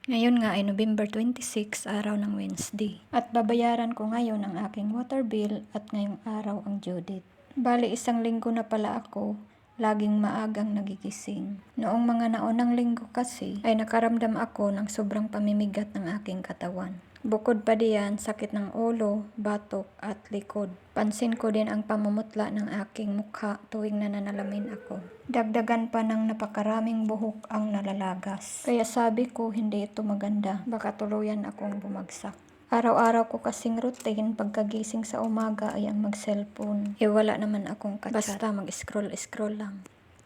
Ngayon nga ay November 26, araw ng Wednesday. At babayaran ko ngayon ang aking water bill at ngayong araw ang due date. Bali 1 linggo na pala ako laging maagang nagigising. Noong mga naunang linggo kasi ay nakaramdam ako ng sobrang pamimigat ng aking katawan. Bukod pa diyan, sakit ng ulo, batok at likod. Pansin ko din ang pamumutla ng aking mukha tuwing nananalamin ako. Dagdagan pa ng napakaraming buhok ang nalalagas. Kaya sabi ko hindi ito maganda, baka tuluyan akong bumagsak. Araw-araw ko kasing routine pagkagising sa umaga ay ang mag-cellphone. Wala naman akong kachat. Basta mag-scroll-scroll lang.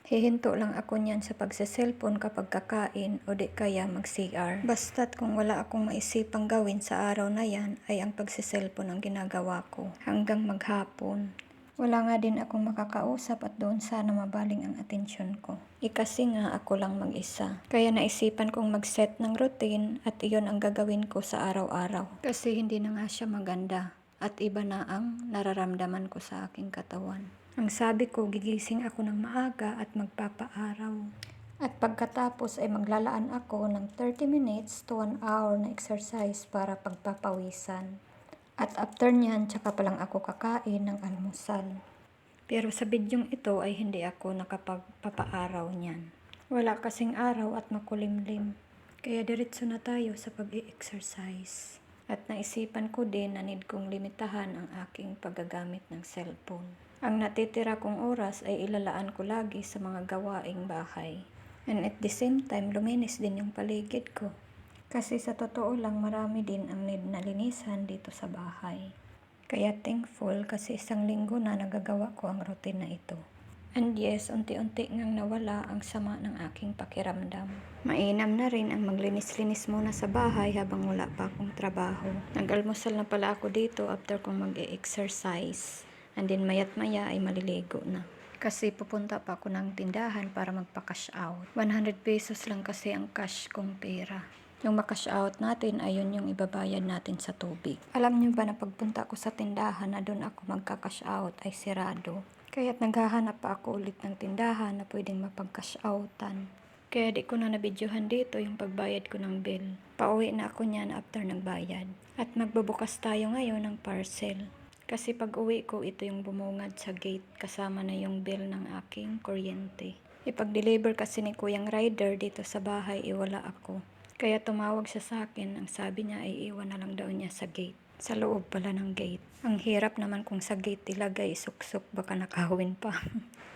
Hihinto lang ako niyan sa pagsa-cellphone kapag kakain o di kaya mag-CR. Basta't kung wala akong maisipang gawin sa araw na yan ay ang pagsa-cellphone ang ginagawa ko hanggang maghapon. Wala nga din akong makakausap at doon sana mabaling ang atensyon ko. Kasi nga ako lang mag-isa. Kaya naisipan kong mag-set ng routine at iyon ang gagawin ko sa araw-araw. Kasi hindi na nga siya maganda at iba na ang nararamdaman ko sa aking katawan. Ang sabi ko, gigising ako ng maaga at magpapaaraw. At pagkatapos ay maglalaan ako ng 30 minutes to 1 hour na exercise para pagpapawisan. At after nyan, tsaka pa lang ako kakain ng almusal. Pero sa bidyong ito ay hindi ako nakapagpapaaraw niyan. Wala kasing araw at makulimlim. Kaya diretso na tayo sa pag-i-exercise. At naisipan ko din na need kong limitahan ang aking paggagamit ng cellphone. Ang natitira kong oras ay ilalaan ko lagi sa mga gawaing bahay. And at the same time, luminis din yung paligid ko. Kasi sa totoo lang, marami din ang need na linisan dito sa bahay. Kaya thankful kasi 1 linggo na nagagawa ko ang routine na ito. And yes, unti-unti ngang nawala ang sama ng aking pakiramdam. Mainam na rin ang maglinis-linis muna sa bahay habang wala pa akong trabaho. Nag-almusal na pala ako dito after kong mag-e-exercise. And then mayat maya ay maliligo na. Kasi pupunta pa ako ng tindahan para magpa-cash out. 100 pesos lang kasi ang cash kong pera. Yung makash out natin ay yun yung ibabayad natin sa tubig. Alam nyo ba na pagpunta ko sa tindahan na doon ako magka-cash out ay sirado. Kaya't naghahanap pa ako ulit ng tindahan na pwedeng mapag-cash outan. Kaya di ko na nabidyohan dito yung pagbayad ko ng bill. Pauwi na ako niyan after nagbayad. At magbubukas tayo ngayon ng parcel. Kasi pag uwi ko, ito yung bumungad sa gate kasama na yung bill ng aking kuryente. Ipag-deliver kasi ni Kuyang Rider dito sa bahay, wala ako. Kaya tumawag siya sa akin, ang sabi niya ay iwan na lang daw niya sa gate. Sa loob pala ng gate. Ang hirap naman kung sa gate ilagay, suksok baka nakahawin pa.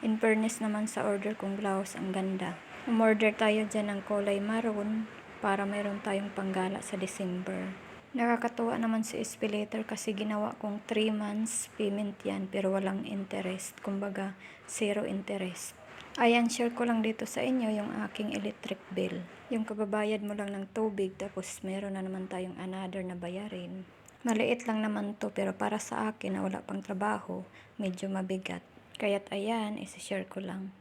In fairness naman sa order kong blouse, ang ganda. Umorder tayo dyan ng kulay maroon para meron tayong panggala sa December. Nakakatuwa naman si Espelator kasi ginawa kong 3 months payment yan pero walang interest. Kumbaga, 0 interest. Ayan, share ko lang dito sa inyo yung aking electric bill. Yung kababayad mo lang ng tubig tapos meron na naman tayong another na bayarin. Maliit lang naman to pero para sa akin na wala pang trabaho, medyo mabigat. Kaya't ayan, isi-share ko lang.